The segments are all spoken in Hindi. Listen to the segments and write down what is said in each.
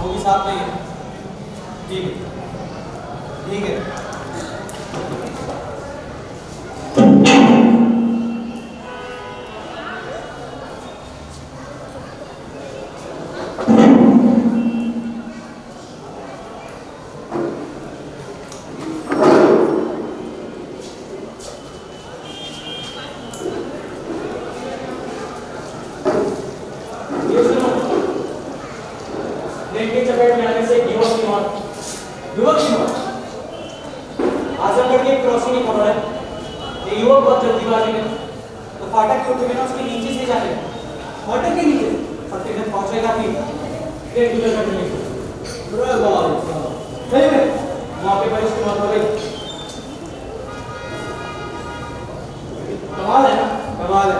वो भी साथ नहीं है। ठीक है ठीक है। आजमगढ़ की क्रॉसिंग की खबर है। ये युवक बहुत जल्दीबाजी में, तो फाटक के उठे ना उसके नीचे से जाने, फाटक के नीचे फटे तक पहुंचेगा कि एक दूसरे का चलेगा। सही में मौके पर इसकी मौत हो गई। कमाल है ना, कमाल है।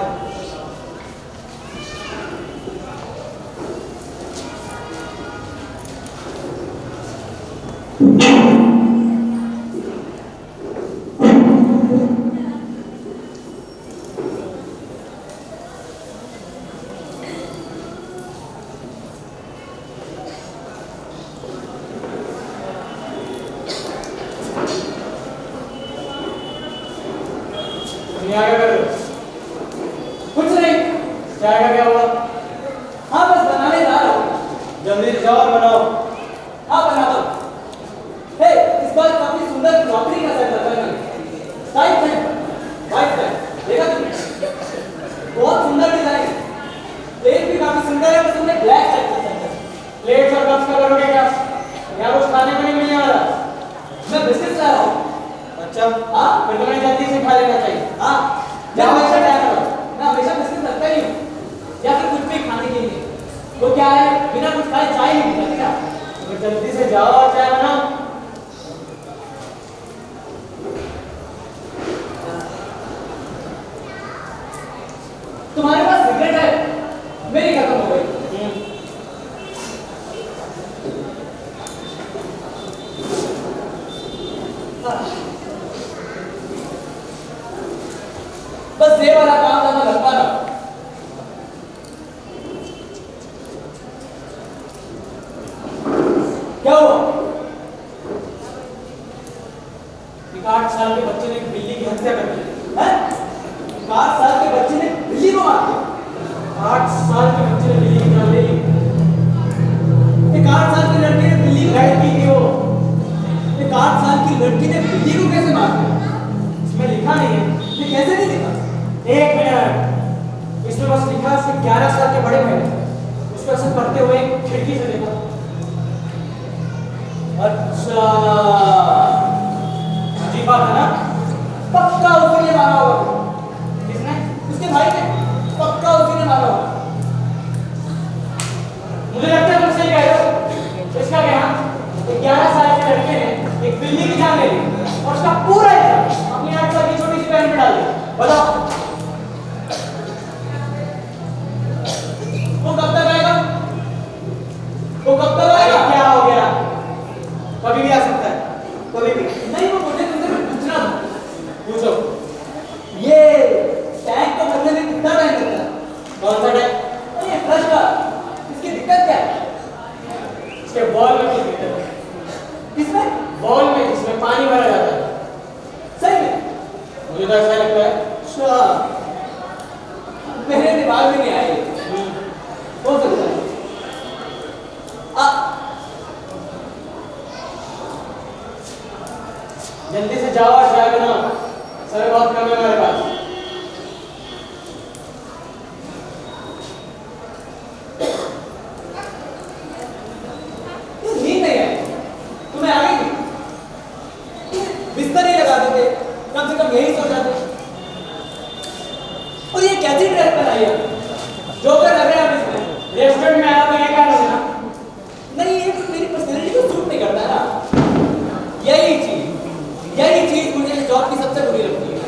कुछ नहीं, चाय का क्या हुआ? हाँ बस बनाने जा रहा हूँ। जल्दी जाओ और बनाओ। हाँ बनाता हूँ। हे, इस बार काफी सुंदर क्रॉकरी का सेट लगा है। साइड सेट, वाइट सेट, देखा तुमने? बहुत सुंदर डिजाइन है। प्लेट भी काफी सुंदर है, बस तुमने ब्लैक सेट का सेट है। प्लेट्स और कप्स का करोगे क्या? यहाँ कुछ खाने को नहीं मिलने वाला। मैं बिस्किट ला रहा हूँ। अच्छा, हाँ फिर तुम्हें जल्दी से खा लेना चाहिए। हाँ मैं हमेशा टाइम करो, मैं हमेशा बिस्किट रखता ही हूँ या फिर कुछ भी खाने के लिए। तो क्या है, बिना कुछ खाए चाय नहीं पीता क्या? तो जल्दी से जाओ और चाय बनाओ। तुम्हारे पास सिगरेट है, मेरी खत्म हो गई। बस ये वाला काम ज्यादा लग पा रहा। क्या हुआ? 8 साल के बच्चे ने एक बिल्ली की हत्या कर दी है? 8 साल के बच्चे ने बिल्ली को मार दिया। 8 साल के बच्चे ने बिल्ली की जान ले ली। एक 8 साल की लड़की ने बिल्ली को घायल की वो। एक 8 साल की लड़की ने बिल्ली को कैसे मार दिया? इसमें लिखा नहीं है। ये कैसे नहीं लिखा? एक मिनट, इसमें बस लिखा है उसके 11 साल के बड़े भाई ने उसको ऐसे पढ़ते हुए खिड़की से देखा। अच्छा, अजीब बात है ना? पक्का उसी ने मारा होगा। किसने? उसके भाई ने। पक्का उसी ने मारा होगा। मुझे लगता है तुम सही कह रहे हो। इसका क्या? 11 साल के लड़के ने एक बिल्ली की जान ले ली और उसका पूरा इल्जाम अपनी 8 साल की छोटी सी बहन पे डाल दिया। बताओ वो कब तक आएगा? वो कब तक आएगा? क्या हो गया? कभी भी आ सकता है, कभी भी। नहीं, वो मुझे तुमसे कुछ पूछना था। पूछो। ये टैंक को भरने में कितना टाइम लगता है? कौन सा टैंक? ये फ्लश का। इसकी दिक्कत क्या है? इसके बॉल में कुछ दिक्कत है। किसमें? बॉल में, जिसमें पानी भरा जाता है। सही में? मुझे तो ऐसा लगता है। अच्छा, मेरे दिमाग में नहीं आई। हो सकता है। जल्दी से जाओ और चाय बनाओ। समय बहुत कम है हमारे पास। नींद नहीं आई? तुम्हें आ गई थी? बिस्तर ही लगा देते, कम से कम यही सो जाते। और ये कैसी ड्रेस पहनाई है? जोकर लग रहे हैं आप इसमें। रेस्टोरेंट में आया तो ये क्या लग रहा? नहीं, ये तो मेरी पर्सनैलिटी को सूट नहीं करता है ना। यही चीज मुझे इस जॉब की सबसे बुरी लगती है।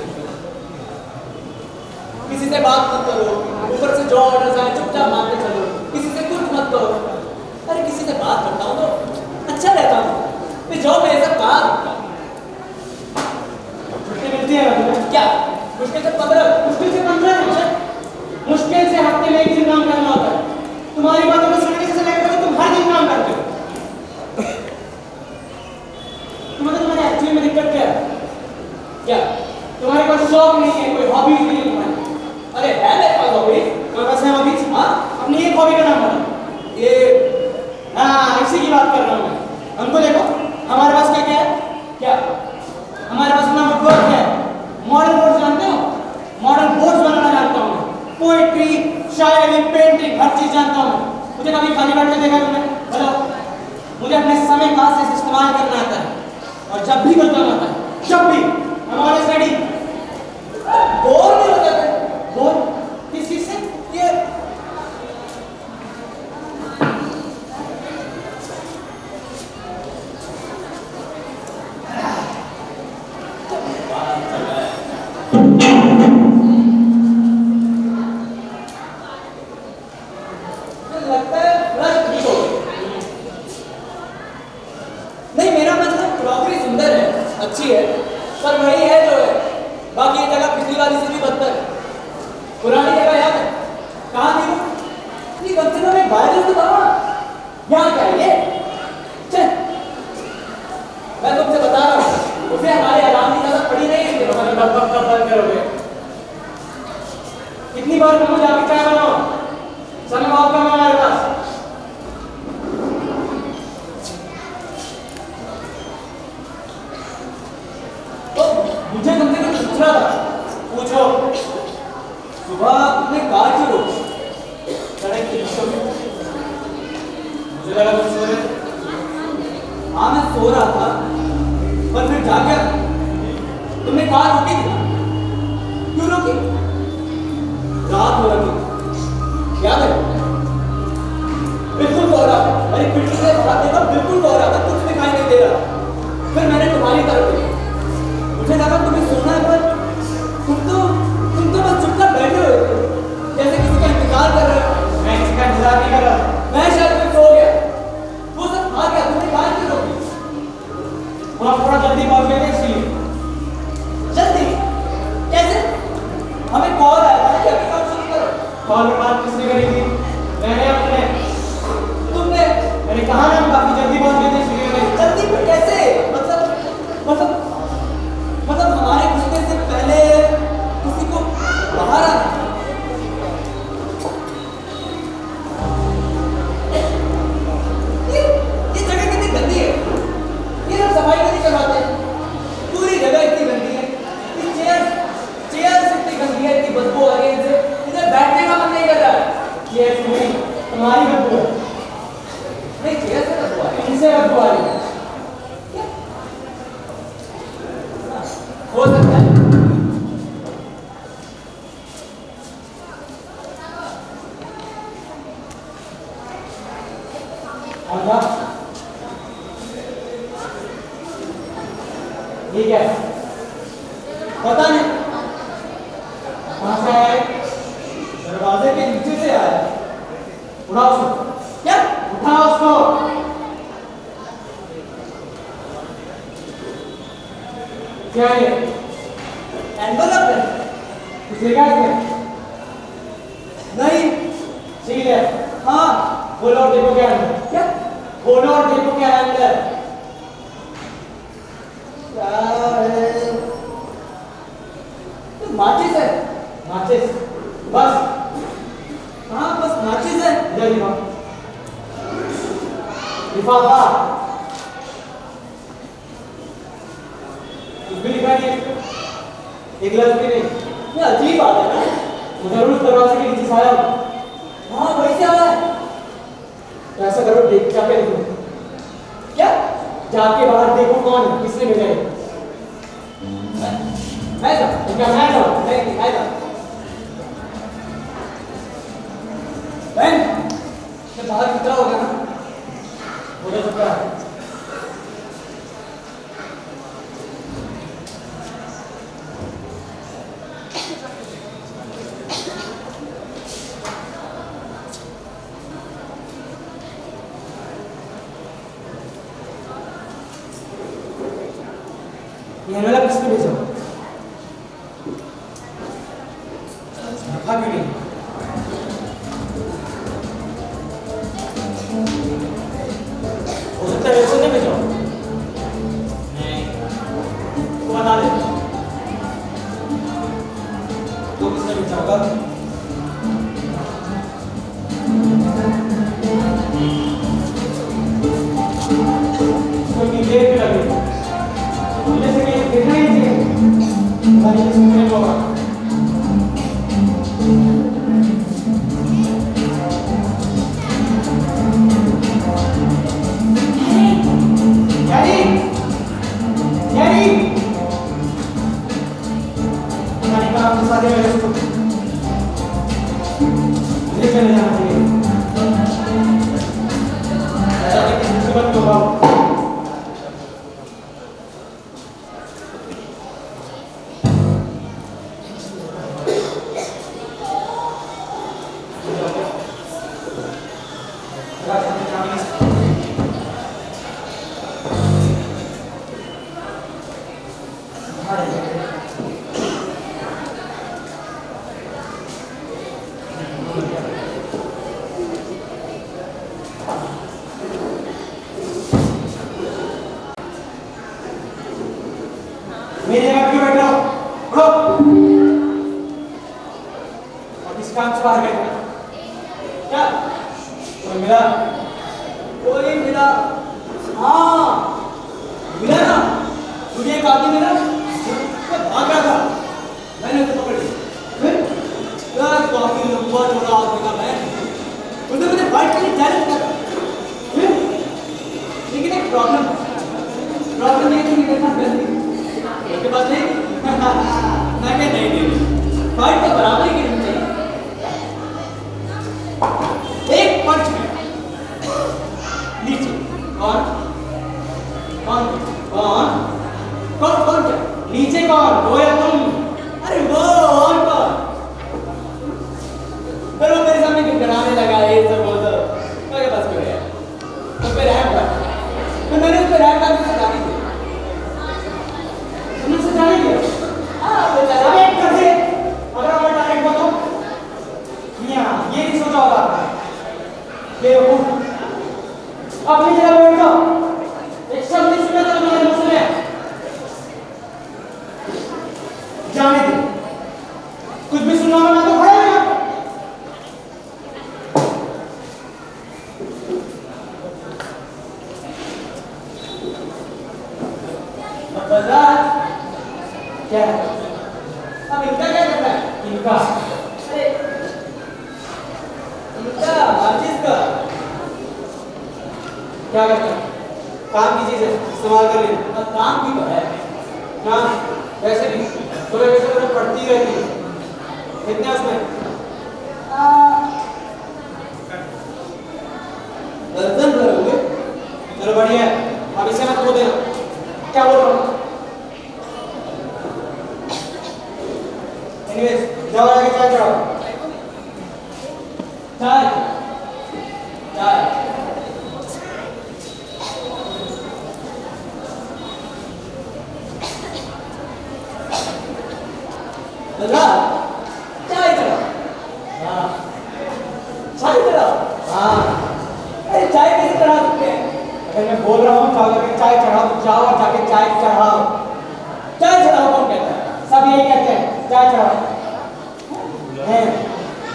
किसी से बात मत करो, ऊपर से जो ऑर्डर्स आए चुपचाप मानते चलो, किसी से कुछ मत करो। अरे किसी से बात करता हूँ तो अच्छा रहता हूँ। मैं जॉब में ये सब कहाँ रखता हूँ? छुट्टी मिलती है क्या? मुश्किल से 15 मुश्किल से हफ्ते में एक दिन काम करना होता है। तुम्हारी बातों को सुनने से लगता है तुम हर दिन काम करते हो। प्राइवेसी की बात कर रहा हूँ मैं। हमको देखो, हमारे पास क्या क्या है? क्या हमारे पास अपना वुडवर्क है, मॉडर्न बोर्ड जानते हो? मॉडर्न बोर्ड बनाना जानता हूँ मैं, पोएट्री, शायरी, पेंटिंग, हर चीज जानता हूँ। मुझे कभी खाली बैठ के देखा तुमने? बताओ। मुझे अपने समय का से इस्तेमाल करना आता है, और जब भी कोई काम आता है, जब भी I'm always ready। बोर नहीं हो जाते? बोर किस चीज से? ये लगता है ब्रश ठीक हो गई। नहीं, मेरा मतलब क्रॉकरी सुंदर है, अच्छी है, पर वही है जो है। बाकी ये जगह पिछली वाली से भी बदतर है। पुरानी जगह याद है? कहाँ थी वो? ये कम से कम एक बारिश तो था वहाँ। यहाँ क्या है ये? चल, मैं तुमसे बता रहा हूँ, उसे हमारे आराम की ज्यादा पड़ी नहीं है कि हमारे बंद करोगे। कितनी बार कहूँ जाके चाय बनाओ, समय बहुत कम है हमारे पास। तो मुझे तुमसे कुछ पूछना था। पूछो। सुबह तुमने कार क्यों रोकी सड़क के बीचों में? मुझे लगा तुम सो रहे थे। हाँ, मैं सो रहा था, पर फिर जाग गया। तुमने कार रोकी थी ना? क्यों रोकी? रात हो रही थी, याद है? बिल्कुल कोहरा, मेरी खिड़की से बाहर देखा, बिल्कुल कोहरा था, कुछ दिखाई नहीं दे रहा। फिर मैंने तुम्हारी तरफ देखा, मुझे लगा तुम्हें सोना है, पर तुम तो बस चुपचाप बैठे हुए थे, जैसे किसी का इंतजार कर रहे हो। मैं किसी का इंतजार नहीं कर रहा, मैं शायद फिर सो गया। वो सब आ गया, तुमने कार क्यों रोकी? वहाँ थोड़ा जल्दी पहुंच गए थे इसलिए। जल्दी कैसे? हमें कॉल आया था कि अभी काम शुरू करो। कॉल पे बात किसने करी थी? मैंने अपने। तुमने? मैंने कहा ना हम काफी जल्दी पहुंच गए थे इसलिए। जल्दी पर कैसे? मतलब हमारे घुसने से पहले किसी को बाहर आना। ये जगह कितनी गंदी है। ये लोग सफाई नहीं करवाते। पूरी जगह इतनी गंदी है। ये चेयर इतनी गंदी है, इतनी बदबू आ रही है इनसे। इधर बैठने का मन नहीं कर रहा है। चेयर नहीं, तुम्हारी बदबू है। नहीं, चेयर से बदबू आ रही है, इनसे बदबू आ रही है। हो सकता है। ये क्या है? पता नहीं कहां से आया है। दरवाजे के नीचे से आया है। उठाओ उसको। क्या? उठाओ उसको। क्या है? एनवलप है। किसी का है? नहीं, सील है। हाँ, खोलो और देखो क्या है। क्या? खोलो और देखो क्या है अंदर। क्या है? तो माचिस है। माचिस बस। हाँ, बस माचिस है। इधर लिफाफा। लिफाफा कुछ भी लिखा नहीं है। एक लफ्ज भी नहीं। ये अजीब बात है ना। उधर उस दरवाजे के नीचे से आया हूँ। हाँ, वही से आया है। तो ऐसा करो, देख जाके देखो। क्या? जाके बाहर देखो कौन है, किसने भेजा है। मैं जाऊँ? क्या मैं जाऊँ? नहीं, मैं जाऊँ। बहन, जब बाहर कितना होगा ना, वो तो चुप रहा है। ये वाला किसने भेजा? क्यों नहीं? हो सकता है इसने भेजा। नहीं, तो बता दे तो किसने भेजा होगा। आदमी ने ना मैं भाग रहा था, मैंने उसे पकड़ लिया। फिर यार काफी लंबा चौड़ा आदमी था मैं, उसने मुझे फाइट के लिए चैलेंज करा। फिर लेकिन एक प्रॉब्लम ये थी मेरे साथ गलती उसके पास नहीं। मैं क्या नहीं फाइट तो बराबरी की नहीं चाहिए। एक पंच में नीचे कौन कौन कौन कौन कौन क्या नीचे कौन वो या तुम? अरे वो और कौन? फिर वो मेरे सामने गिड़गिड़ाने लगा ये सब वो सब। मेरे पास क्यों है उस पे रैप कर। तो मैंने उस पे रैप करने से जाने दिया। तुमने उसे जाने दिया? हाँ बेचारा एक कर दे अगर मैं डायरेक्ट बताऊं ये नहीं सोचा होगा बेवकूफ। अपनी जगह बैठ जाओ। एक शब्द नहीं सुना था मेरे मुंह से जाने दे। कुछ भी सुना होगा तो खड़ा है ना। अब बता क्या है? अब इनका क्या करना है? इनका माचिस का क्या करता है? काम की चीज है, इस्तेमाल कर लेना। अब काम की तो है ना, वैसे भी थोड़े वैसे थोड़े पड़ती रहती है। कितने उसमें दर्जन भर होंगे। चलो बढ़िया है, अब इसे मत खो देना। क्या बोल रहा हूँ? एनीवेज जाओ आगे चाय चढ़ाओ। चाय चाय बल्ला चाय चढ़ाओ। हाँ चाय चढ़ाओ। हाँ अरे चाय कैसे चढ़ा सकते हैं? अगर मैं बोल रहा हूँ जाओ जाके चाय चढ़ाओ तो जाओ और जाके चाय चढ़ाओ। चाय चढ़ाओ कौन कहता है? सब यही कहते हैं चाय चढ़ाओ।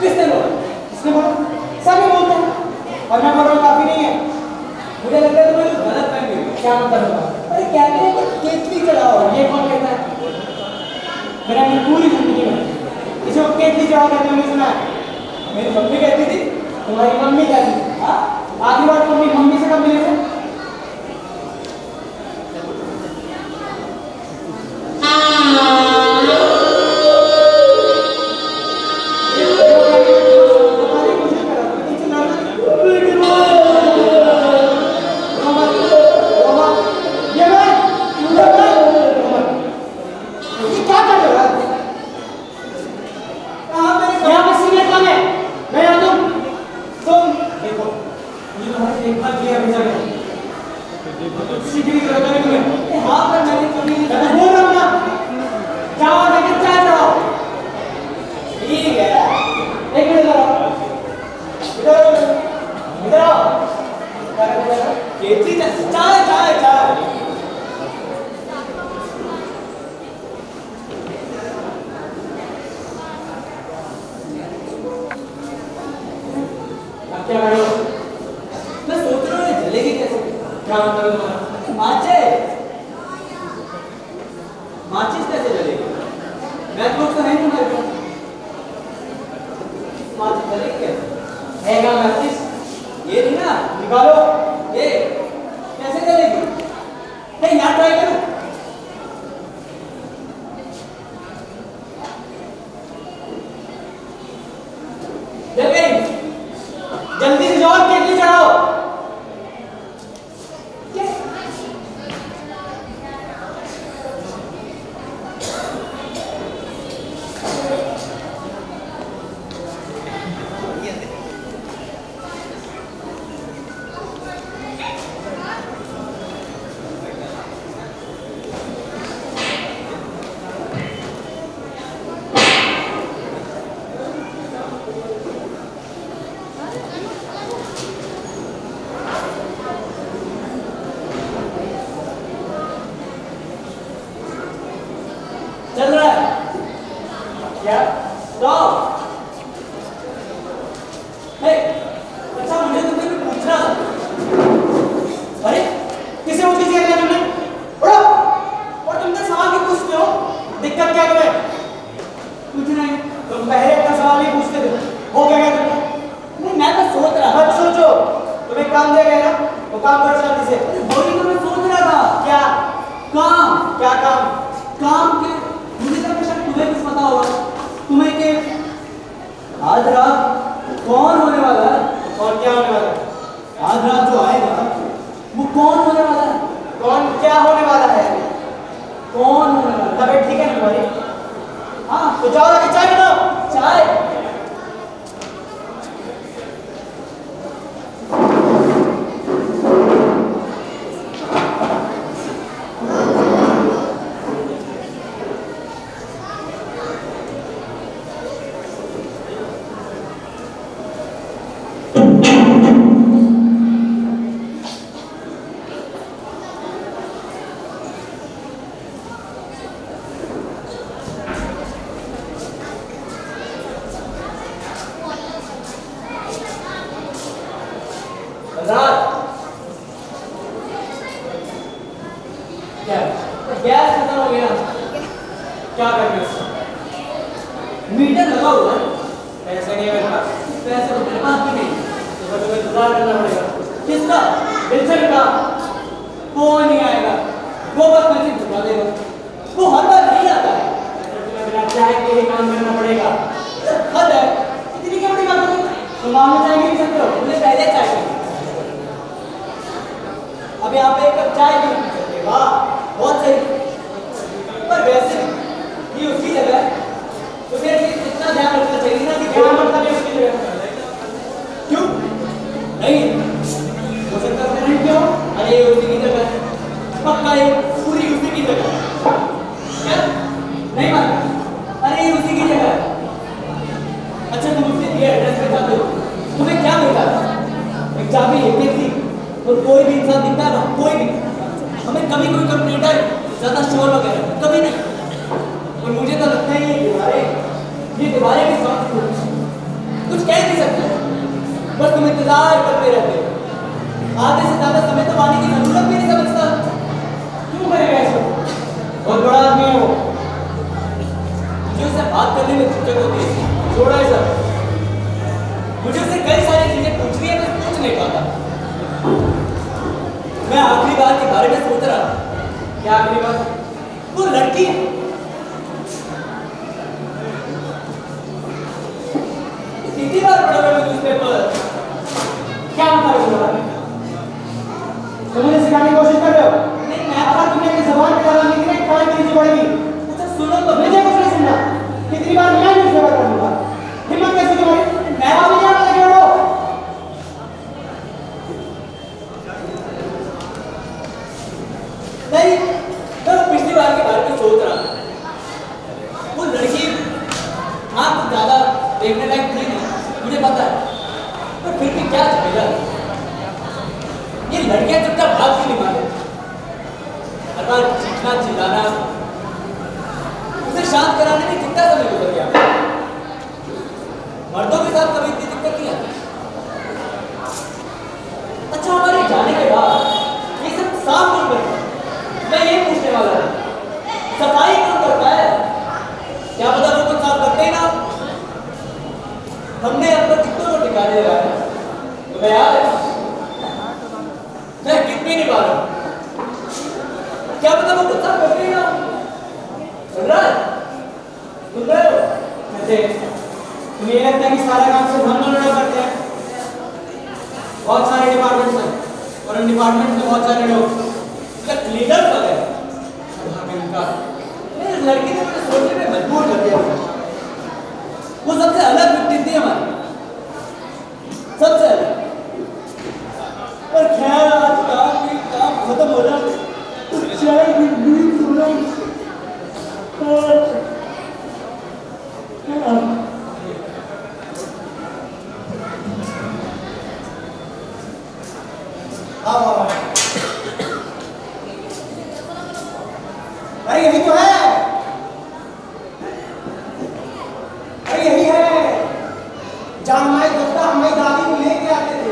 किसने बोला? किसने बोला? सभी बोलते हैं और मैं बोल रहा हूँ काफी नहीं है। मुझे लगता है तुम्हें कुछ गलत फहमी हुई। क्या मतलब होगा? अरे कहते हैं कि केतली चढ़ाओ, ये कौन कहता है? मैंने अपनी पूरी जिंदगी में इसे केतली चढ़ाओ कहते हुए सुना है। मेरी मम्मी कहती थी, तुम्हारी मम्मी कहती थी। हाँ आखिरी बार तुम अपनी मम्मी से कब मिले थे? माचिस कैसे जलेगी? मैथ बुक तो नहीं तुम्हारे पास। माचिस जलेगी कैसे? है क्या माचिस? ये नहीं ना, निकालो। ये कैसे जलेगी? नहीं यहाँ ट्राई करो। जल गई। जल्दी से जाओ केतली चढ़ाओ। काम कर शांति से। वही तो मैं सोच रहा था। क्या काम? क्या काम? काम के मुझे तो बेशक तुम्हें कुछ पता होगा, तुम्हें के आज रात कौन होने वाला है और क्या होने वाला है? आज रात जो आएगा वो कौन होने वाला है? कौन क्या होने वाला है? कौन होने वाला है? तबीयत ठीक है ना तुम्हारी? हाँ, तो जाओ आगे चाय बनाओ। चाय? गैस खत्म हो गया, क्या करेंगे? मीटर लगा हुआ है, पैसे नहीं है मेरे पास। पैसे तो मेरे पास भी नहीं, तो तुम्हें इंतजार करना पड़ेगा। किसका? बिल्सन का। कोई नहीं आएगा, वो बस मैसेज भिजवा देगा। वो हर बार नहीं आता है, तुम्हें बिना चाय के ही काम करना पड़ेगा। हद है, इतनी क्या बड़ी बात है? तुम मांगना चाय नहीं सकते हो, मुझे पहले चाय चाहिए। अब यहाँ पे एक कप चाय भी नहीं पी सकते। वाह, बहुत सही। पर वैसे ये उसकी जगह है, तो फिर इतना ध्यान रखना चाहिए ना कि ध्यान रखना भी उसकी जगह। क्यों नहीं हो सकता? नहीं क्यों? अरे ये उसी की जगह है, पक्का ये पूरी उसी की जगह है। क्या नहीं मानते? अरे ये उसी की जगह है। अच्छा, तुम उसके दिए एड्रेस पे जाते हो, तुम्हें क्या मिलता है? एक चाबी, एक टैक्सी, और कोई भी इंसान दिखता है ना, कोई भी, हमें कभी कोई कंप्यूटर ज्यादा शोर वगैरह कभी नहीं। और मुझे तो लगता है ये दीवारें के साथ कुछ कह नहीं सकते, बस तुम इंतजार करते रहते हो। आधे से ज्यादा समय तो आने की जरूरत भी नहीं समझता। क्यों करेगा ऐसा? बहुत बड़ा आदमी है वो, मुझे उससे बात करने में दिक्कत होती है। छोड़ा है सर, मुझे उससे कई सारी चीजें पूछनी है, मैं पूछ नहीं पाता। मैं आखिरी बार के बारे में सोच रहा था। क्या आखिरी बार? वो लड़की कितनी बार पढ़ा मैं न्यूज़पेपर, क्या मतलब है? तुम मुझे सिखाने की कोशिश कर रहे हो? नहीं, मैं अगर तुमने अपनी जबान पे लगाने के लिए ट्राई कीजिए पड़ेगी। अच्छा सुनो तो, मुझे कुछ नहीं सुनना। कितनी बार मैं न्यूज़पेपर पढ़ूंगा? हिम्मत कैसी तुम्हारी? मैं अभी यहाँ लगे हो। नहीं, मैं पिछली बार के बारे में सोच रहा था। वो लड़की कुछ ज्यादा देखने लायक थी नहीं, मुझे पता है, पर फिर भी क्या झमेला। ये लड़कियां चुपचाप बात क्यों नहीं मानती? हर बार चीखना चिल्लाना, उसे शांत कराने में कितना समय गुजर गया। मर्दों के साथ कभी इतनी दिक्कत नहीं आती। अच्छा, हमारे जाने के बाद ये सब साफ नहीं करता। मैं ये पूछने वाला हूँ, सफाई कौन करता है? क्या पता वो कुछ साफ करते ही ना। हमने अब तक कितनों को ठिकाने लगाया, तुम्हें याद है? मैं कितनी नहीं पा रहा, क्या पता वो कुछ साफ करते ही ना। सुन रहा है? सुन रहे हो? वैसे तुम्हें ये लगता है कि सारा काम सिर्फ हम लोग करते हैं? बहुत सारे डिपार्टमेंट हैं, और उन डिपार्टमेंट में बहुत सारे लोग लीडर वगैरह। लड़की ने मुझे सोचने में मजबूर कर दिया। वो सबसे अलग व्यक्ति थी हमारी, सबसे अलग। पर खैर, आज काम खत्म हो जाए तो चाय भी नींद हो रही। अरे यही तो है, अरे यही है जहाँ हमारे दोस्ता हमारी दादी को लेके आते थे।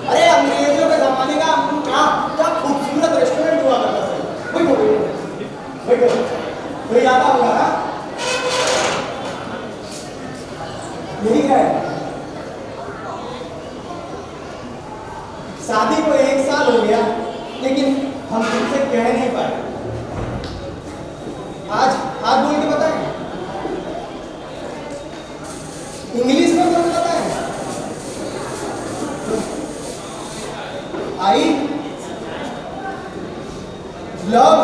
अरे अंग्रेजों के जमाने का क्या खूबसूरत रेस्टोरेंट हुआ करता था। वही तो याद होगा ना? यही है। शादी को 1 साल कह नहीं पाए। आज हाथ बोल के बताएं, इंग्लिश में बोल के बताएं। I love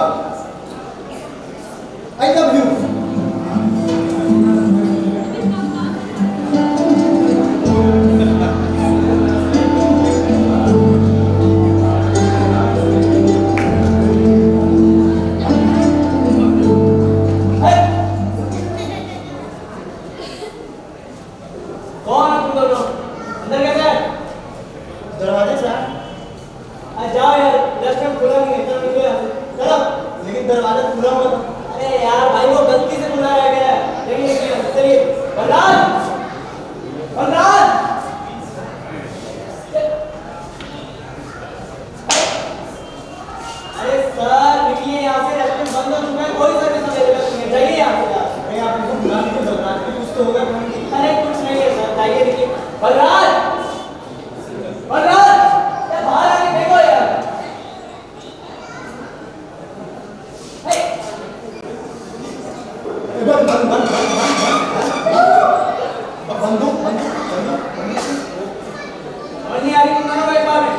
you. दरवाजे से जाओ यार, रेस्टोरेंट खुला नहीं है, चलो निकलो यहाँ से, चलो। लेकिन दरवाजा खुला हुआ था। अरे यार भाई, वो गलती से खुला रह गया है, नहीं चलिए। बलराज, बलराज, अरे सर निकलिए यहाँ से, रेस्टोरेंट बंद हो चुका है, कोई सर्विस अवेलेबल नहीं है, जाइए यहाँ से यार। अरे आप इनको बुला लीजिए, बलराज भी कुछ तो होगा। अरे कुछ नहीं है सर, जाइए निकलिए। बलराज, बलराज, बाहर आके देखो यार। बंदूक समझ नहीं आ रही तुम दोनों को एक बार में।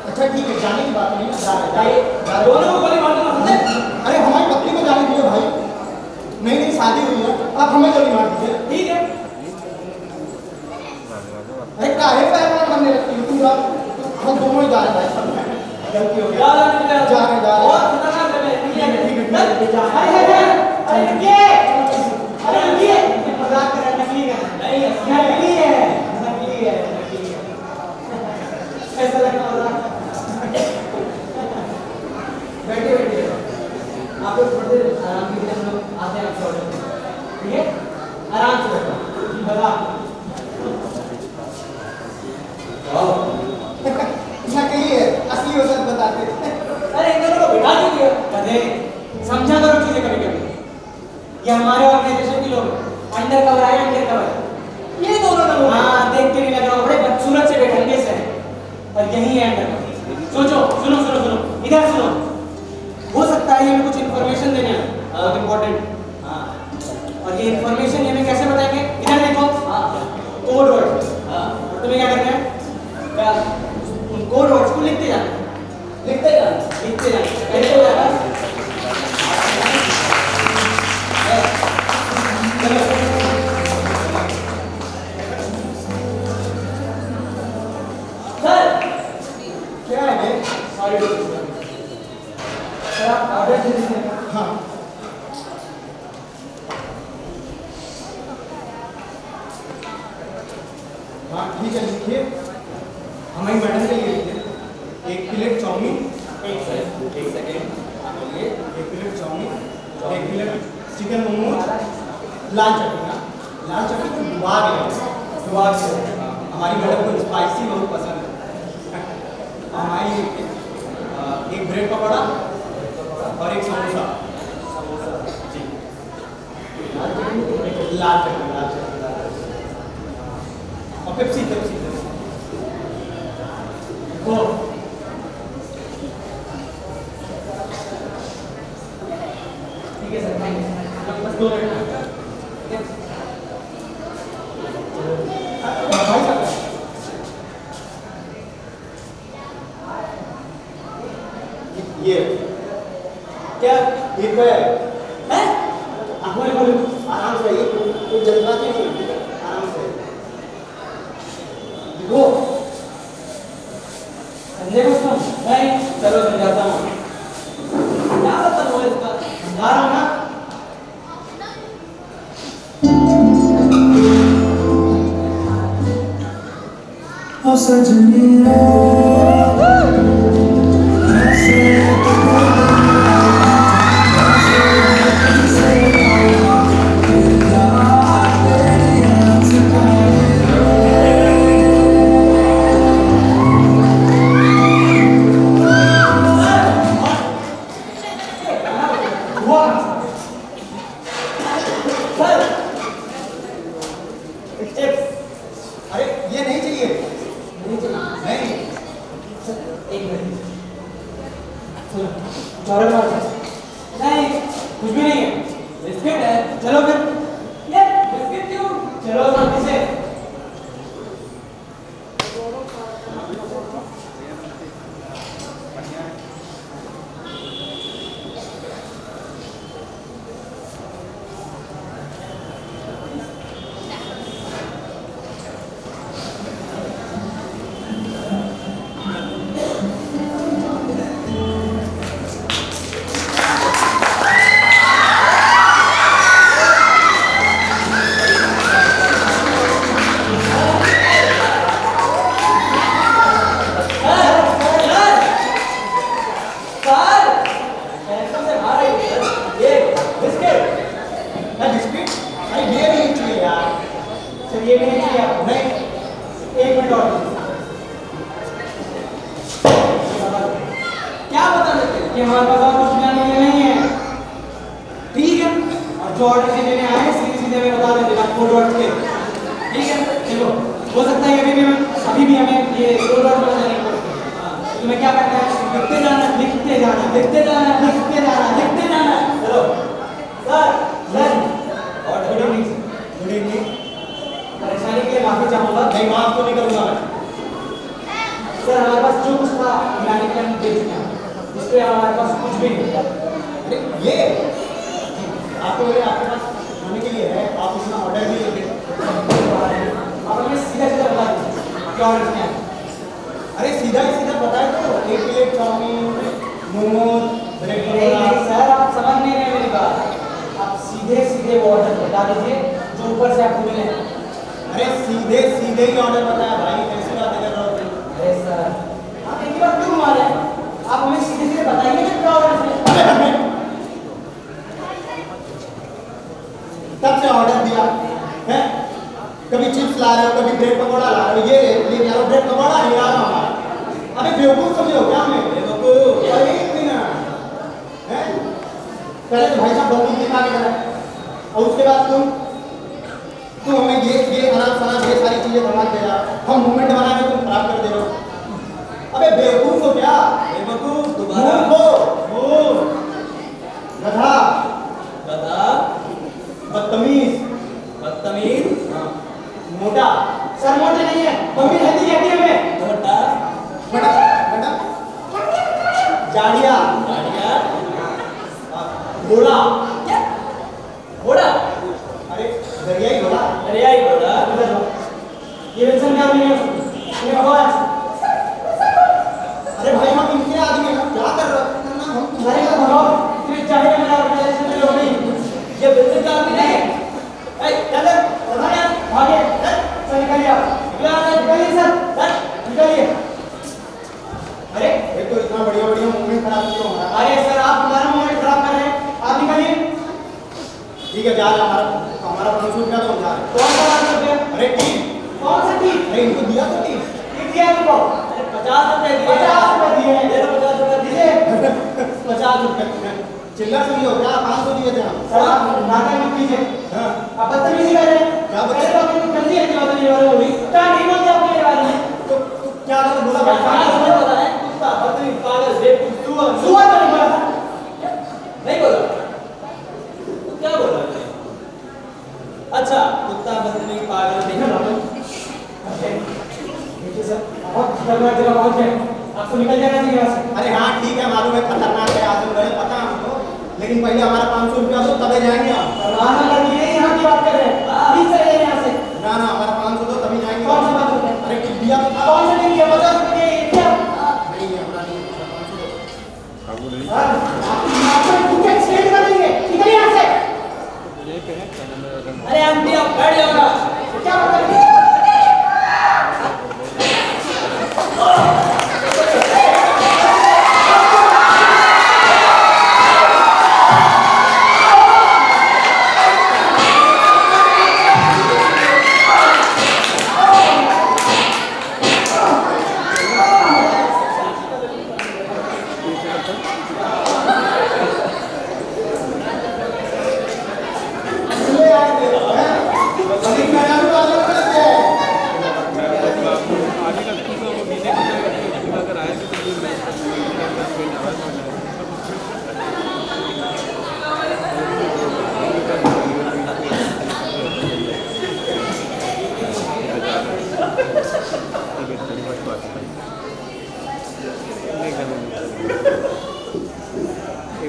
अच्छा ठीक है, जाने की बात नहीं है, जा रहे जाइए, दोनों को गोली मार दूंगा, समझे? अरे हमारी पत्नी को जाने दीजिए भाई, नहीं नहीं शादी हुई है, आप हमें गोली मार दीजिए। ठीक है। अरे काहे पैमान बनने लगती हो तुम लोग? हम दोनों ही जा रहे हैं भाई, गलती हो गई। जा रहे हैं। बहुत खतरनाक जगह है, ठीक है ठीक है, अरे रुकिए, अरे रुकिए, मजाक कर रहा है, नकली है। नहीं है, नकली है, नकली है, नकली है। ऐसा लगता है। बैठिए बैठिए, आप लोग थोड़ी देर आराम कीजिए, हम लोग आते हैं आपसे ऑर्डर। ठीक है, आराम से बैठो। बता नकली है, असली हो सकता बताते। अरे इन दोनों को बिठा दीजिए। अरे समझा करो चीजें कभी कभी। ये हमारे ऑर्गेनाइजेशन के लोग अंडर कवर आए, अंडर कवर ये दोनों लोग। हाँ देख के नहीं लग रहा, बड़े बदसूरत से बेढंगे से हैं, पर यही है अंडर कवर। सोचो, सुनो सुनो सुनो, इधर सुनो। हो सकता है ये हमें कुछ इन्फॉर्मेशन देने हैं, बहुत इंपॉर्टेंट। हाँ, और ये इन्फॉर्मेशन ये हमें कैसे बताएंगे? इधर देखो, कोड वर्ड। हाँ, और तुम्हें क्या करना है? क्या उन कोड वर्ड्स को लिखते जाना, लिखते जाना, लिखते जाना। कैसे हो जाएगा? सर क्या है? सॉरी सर, आप ऑर्डर दे दीजिए। हाँ हाँ ठीक है, लिखिए। हमारी मैडम के लिए लिखिए। एक प्लेट चाउमीन, एक सेकंड, आप बोलिए। एक प्लेट चाउमीन, एक प्लेट चिकन मोमोज, लाल चटनी। लाल चटनी को डुबा के हमारी मैडम को स्पाइसी बहुत पसंद है। हमारी एक ब्रेड पकौड़ा और एक समोसा। जी, लाल चटनी और पेप्सी। वो ठीक है सर, थैंक यू। बस 2 मिनट। भाई साहब, ये क्या ये क्या है? है? बोलो आराम से, ये कोई जल्दबाजी नहीं है, आराम से वो समझे कुछ तुम? नहीं, चलो समझाता हूँ। क्या मतलब वो इसका? समझा रहा हूँ ना। सजनी अरे ये नहीं चाहिए, नहीं। एक मिनट सुनो। चौरे मार नहीं, कुछ भी नहीं है। बिस्किट है, चलो फिर। ये बिस्किट क्यों? चलो जल्दी से। ये भी नहीं किया नहीं, एक मिनट और क्या बता देते हैं कि हमारे पास और कुछ जाने के लिए नहीं है, ठीक है? और जो ऑर्डर से लेने आए सीधे सीधे हमें बता देते हैं कोड वर्ड के, ठीक है? चलो हो सकता है अभी भी हमें ये कोड वर्ड बता देने को, तुम्हें क्या करना है? लिखते जाना, लिखते जाना, लिखते जाना, लिखते जाना, लिखते जाना। चलो सर, सर और गुड इवनिंग। Good evening. परेशानी के लिए माफी चाहूंगा। नहीं, माफ तो नहीं करूंगा मैं। सर हमारे पास जो कुछ था खिलाने के लिए हम दे चुके हैं, इसलिए हमारे पास कुछ भी नहीं। अरे ये आपको आपके पास खाने के लिए है, आप उसमें ऑर्डर भी लेंगे। आप हमें सीधा सीधा बता दीजिए क्या ऑर्डर किया है। अरे सीधा ही सीधा बताए तो, एक plate chow mein, momos, bread pakora. Sir आप समझ नहीं रहे मेरी बात, आप सीधे सीधे वो ऑर्डर बता दीजिए जो ऊपर से आपको मिले। अरे सीधे सीधे ही ऑर्डर बताया भाई, कैसी बातें कर रहे हो? अरे सर आप एक बार क्यों मान रहे हैं? आप हमें सीधे सीधे बताइए ना क्या ऑर्डर है। तब से ऑर्डर दिया है, कभी चिप्स ला रहे हो, कभी ब्रेड पकौड़ा ला रहे हो, ये ले यार ब्रेड पकौड़ा नहीं आ रहा हमारा। अबे बेवकूफ समझो क्या हमें? बेवकूफ अरे इतनी ना है। पहले तो भाई साहब बंदूक दिखा के गए और उसके बाद तुम हमें ये अनाज शनाज ये सारी चीजें धमा दे रहा, हम मूवमेंट बना के तुम खराब कर दे रहे हो। अबे बेवकूफ हो क्या? बेवकूफ दोबारा हो गधा, गधा, बदतमीज, बदतमीज, हाँ मोटा। सर मोटे नहीं है, मम्मी हिंदी कहती है हमें मोटा, मोटा, मोटा, जाड़िया, जाड़िया, घोड़ा, क्या घोड़ा? अरे दरियाई घोड़ा, दरियाई घोड़ा। ये विल्सन क्या नहीं है? ये भगवान। अरे भाई हम इनके आदमी हैं, क्या कर रहे हो? हम तुम्हारे का भगवान फिर चाहे मेरा ऑर्गेनाइजेशन में लोग नहीं, ये विल्सन का आदमी नहीं। ए चल भाग यार, भागे चल निकलिए, निकलिए सर, निकलिए। अरे ये तो इतना बढ़िया बढ़िया मूवमेंट खराब क्यों हो रहा है? अरे सर आप हमारा मूवमेंट खराब कर रहे हैं, आप निकलिए। ठीक है जा रहा, हमारा 500 रुपया तो जा रहा है। कौन सा 500 रुपया? अरे टीम, कौन सा टीम? अरे इनको दिया तो टीम दिया इनको। अरे 50 रुपए दिए, 50 रुपए दिए हैं, ले लो 50 रुपए दीजिए। 50 रुपए चिल्लर समझो क्या? 500 दिए थे हम। सर आप नाटक मत कीजिए, आप बदतमीजी कर रहे हैं। क्या बदतमीजी? आपने गंदी है बात नहीं हो रही, क्या नहीं बोलते आपने ये बात में? तो क्या बोला? क्या बोला है? कुत्ता, बदतमीज, पागल, बेवकूफ, सुअर तो नहीं बोला था? नहीं बोला? तो क्या बोला? अच्छा कुत्ता, बदतमीज, पागल, देखो देखिए सर बहुत खतरनाक जगह पहुंच गए, आपको निकल जाना चाहिए यहाँ से। अरे हाँ ठीक है, मालूम है खतरनाक है, आजमगढ़ पता है हमको, लेकिन पहले हमारा 500 रुपया दो तभी जाएंगे हम। यहाँ की बात कर रहे हैं, यहाँ से ना ना हमारा 500 दो तभी जाएंगे। कौन सा 500 रुपया? अरे टिप दिया कौन सा नहीं दिया? 50 रुपये क्या नहीं है हमारा, नहीं 500 दो। आपको कुछ एक्सटेंड कर देंगे, निकलिए यहाँ से। अरे आंटी आप बैठ जाओ ना, क्या बात कर रही है?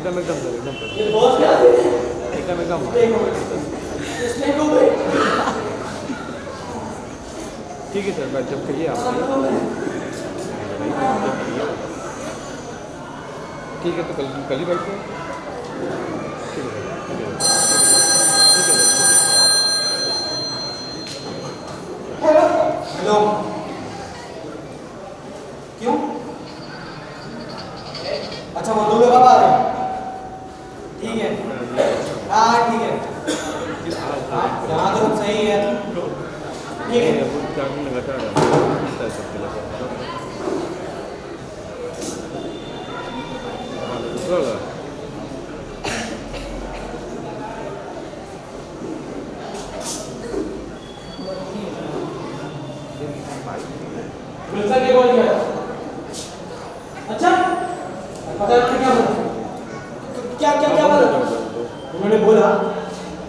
एकदम सर एकदम सर ये बॉस क्या है? एकदम देखो इसने को भाई ठीक है सर मैं जब कहिए आप ठीक है तो कल ही बैठते हैं ठीक है हेलो क्यों अच्छा वो दो लोग अब आ रहे हैं ठीक है हाँ ठीक है हाँ यहाँ तो सब सही है ठीक है गुलशन ने कॉल किया अच्छा पता नहीं क्या बोला क्या क्या क्या बोला उन्होंने बोला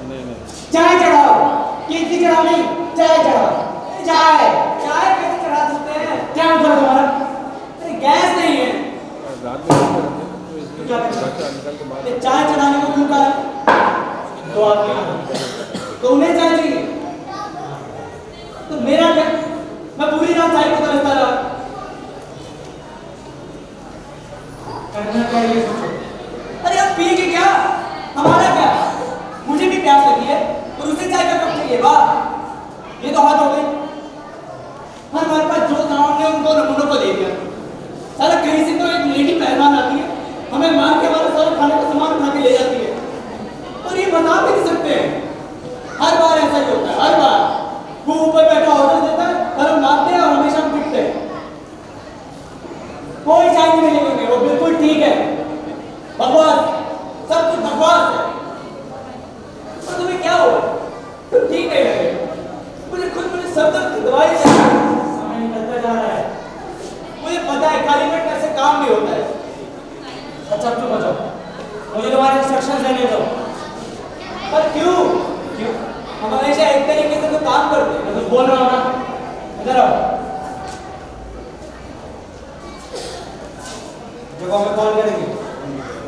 नहीं चाय चढ़ाओ कितनी चढ़ाओ नहीं चाय चढ़ाओ चाय चाय कैसे चढ़ा सकते हैं क्या मतलब तुम्हारा अरे गैस नहीं है रात में क्या निकल के बाद ये चाय चढ़ाने को क्यों कहा तो आपने तो उन्हें चाय चाहिए तो मेरा क्या मैं पूरी रात चाय को तरसता रहा करना क्या ये सोचो अरे आप पिएंगे क्या हमारा क्या मुझे भी प्यास लगी है और उसे चाय का कप चाहिए वाह ये तो हाथ हो गई हमारे पास जो काम ने उनको नमूनों को दे दिया सारा कहीं से तो एक लेडी पहलवान आती है हमें मार के हमारा सारा खाने का सामान उठा के ले जाती है और ये बता भी नहीं सकते हैं हर बार ऐसा ही होता है हर बार वो ऊपर बैठा ऑर्डर देता है और हम मारते हैं और हमेशा हम पिटते हैं कोई चाय नहीं मिलेंगे वो बिल्कुल ठीक है बकवास सब कुछ बकवास है तो तुम्हें क्या हो तुम ठीक नहीं लगे मुझे सब तक दवाई चाहिए समय निकलता जा रहा है मुझे पता है खाली पेट में ऐसे काम नहीं होता है अच्छा अब तुम बचाओ मुझे तुम्हारे इंस्ट्रक्शंस देने दो पर क्यों क्यों हम हमेशा एक तरीके से तो काम करते हैं मैं कुछ बोल रहा हूँ ना इधर आओ जब हमें कॉल करेंगे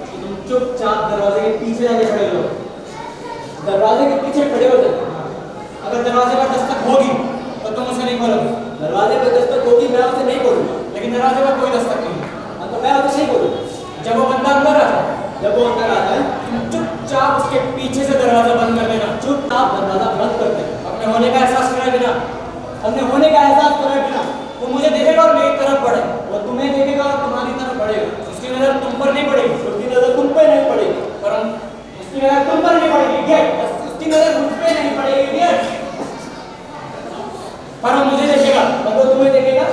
कि तुम चुपचाप दरवाजे के पीछे जाके खड़े हो दरवाजे के पीछे खड़े हो जाओ अगर दरवाजे पर दस्तक होगी तो तुम उसे नहीं खोलोगे दरवाजे पर दस्तक होगी मैं उसे नहीं खोलूंगा लेकिन दरवाजे पर कोई दस्तक नहीं है तो मैं उसे नहीं खोलूंगा जब वो बंदा अंदर आता है जब वो अंदर आता है तुम चुपचाप उसके पीछे से दरवाजा बंद कर देना चुपचाप दरवाजा बंद कर देना अपने होने का एहसास कराए बिना अपने होने का एहसास कराए बिना वो मुझे देखेगा और मेरी तरफ बढ़े वो तुम्हें देखेगा और तुम्हारी तरफ बढ़ेगा उसकी नजर तुम पर नहीं पड़ेगी उसकी नजर तुम पे नहीं पड़ेगी पर उसकी नजर तुम पर नहीं पड़ेगी गेट उसकी नजर मुझ पे नहीं पड़ेगी गेट पर वो मुझे देखेगा और वो तुम्हें देखेगा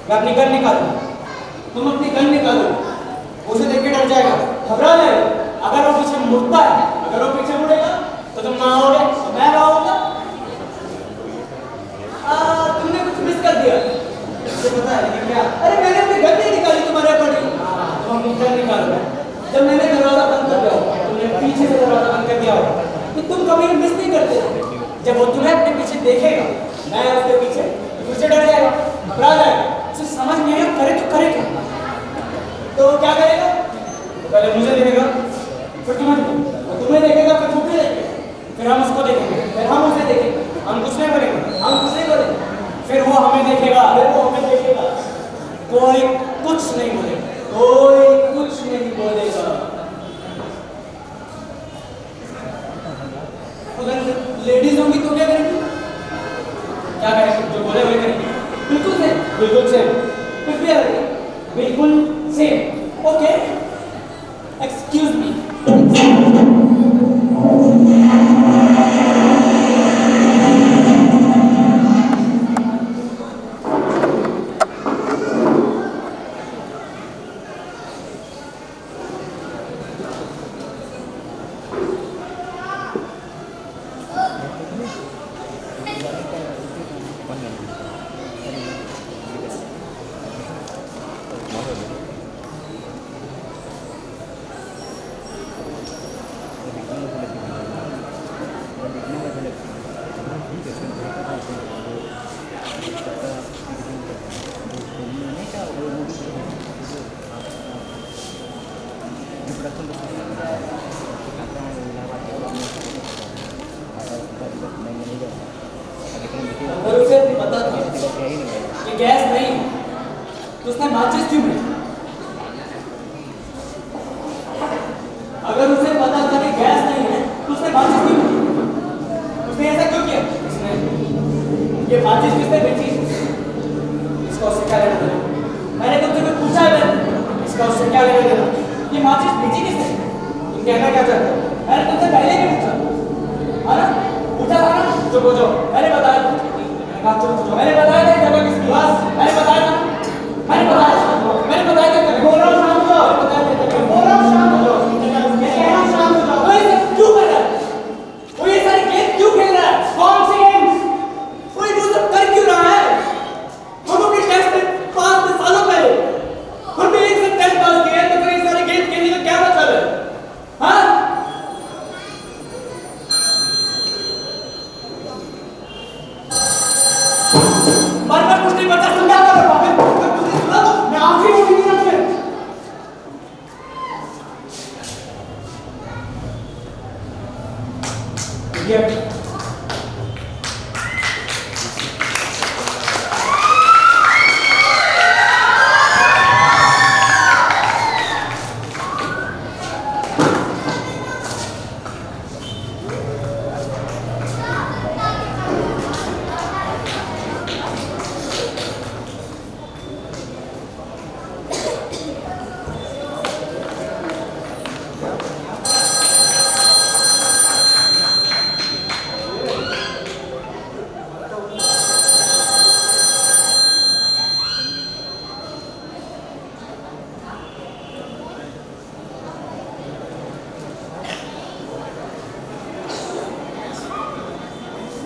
मैं अपनी गन निकालूं तुम अपनी गन निकालो उसे देख के डर जाएगा घबरा जाएगा अगर वो पीछे मुड़ता है अगर वो पीछे मुड़ेगा तो तुम ना आओगे तो मैं आऊंगा तुमने कुछ मिस कर दिया मुझे पता है लेकिन क्या अरे मैंने अपनी गन नहीं निकाली तुम्हारे ऊपर तुम अपनी गन निकालो जब मैंने दरवाजा बंद कर दिया तुमने पीछे से दरवाजा बंद कर दिया तो तुम कभी मिस नहीं करते जब वो तुम्हें अपने पीछे देखेगा मैं उसके पीछे मुझसे डर जाएगा घबरा जाएगा उसे समझ नहीं आया करे तो करे क्या तो वो क्या करेगा तो पहले मुझे देखेगा फिर तुम्हें देखेगा फिर मुझे देखेगा फिर हम उसको देखेंगे फिर हम उसे देखेंगे हम कुछ नहीं करेंगे हम कुछ नहीं करेंगे फिर वो हमें देखेगा कोई कुछ नहीं बोलेगा कोई कुछ नहीं बोलेगा अगर लेडीज होंगी तो क्या करेंगी क्या करेंगे जो बोले वही करेंगे बिल्कुल सेम कुछ भी अलग बिल्कुल same okay excuse me gas नहीं तो उसने माचिस क्यों ली? अगर उसे पता था कि गैस नहीं है तो उसने माचिस क्यों ली? उसने ऐसा क्यों किया? ये माचिस किसने बेची? इसका उससे क्या लेना देना? मैंने तुमसे कुछ पूछा है? इसका उससे क्या लेना देना? ये माचिस बेची किसने? तुम कहना क्या चाहते हो? मैंने तुमसे पहले भी पूछा, है ना? पूछा था ना? चुप हो जाओ, मैंने बताया था। मैंने बताया था जगह किसकी? बस मैंने बताया था, मैंने बताया था। बोल रहा हूँ शांत हो जाओ, बोल रहा हूँ शांत हो जाओ, मैं कह रहा हूँ शांत हो जाओ। वो ये सब क्यों कर रहा है? वो ये सारे गेम क्यों खेल रहा है? कौन से गेम्स? वो ये सब कर क्यों रहा है? हम अपने टेस्ट में 5 सालों पहले हमने एक से टेस्ट पास किया तो फिर ये सारे गेम खेलने का क्या मतलब है? हाँ? बार-बार कुछ नहीं बता, तुम क्या कर रहे हो? मैं तुझे सुना दो, मैं आखिरी मूवी नहीं रखूंगा।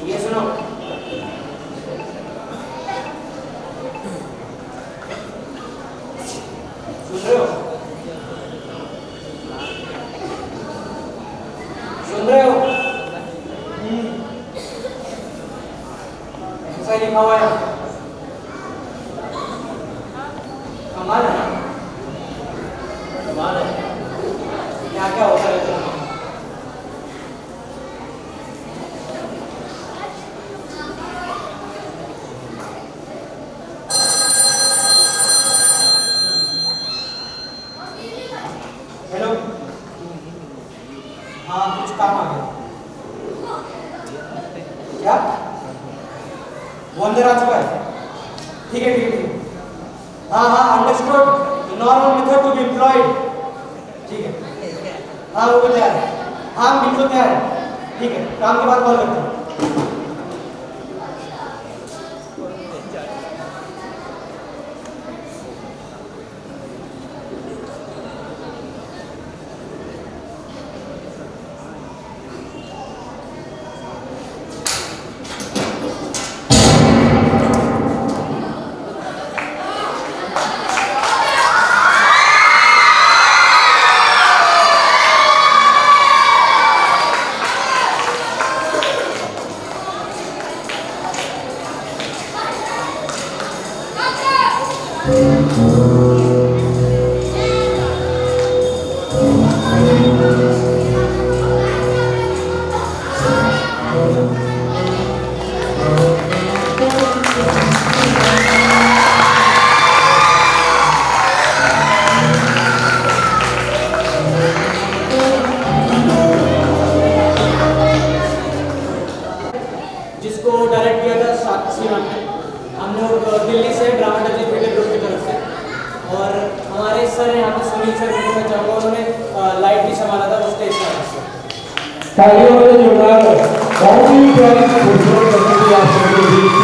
ये सुनो, सुन रहे हो? सुन रहे हो? ऐसा लिखा हुआ है। कमाल है, कमाल है। क्या क्या होता है? हेलो, हाँ कुछ काम आ गया। क्या? वो अंदर आ चुका है? ठीक है ठीक है। हाँ हाँ understood. Normal method to be employed. ठीक है, हाँ वो भी तैयार है। हाँ बिल्कुल तैयार है। ठीक है, काम के बाद कॉल करता हूँ। जिसको डायरेक्ट किया था साक्षी मैम ने। हम लोग दिल्ली से ड्रामेटोलॉजी थिएटर ग्रुप की तरफ से, और हमारे सर यहाँ पे सुनील सर को मैं चाहूँगा, उन्होंने लाइट भी संभाला था वो स्टेज पर। तालियों से जोरदार बहुत ही प्यारी खूबसूरत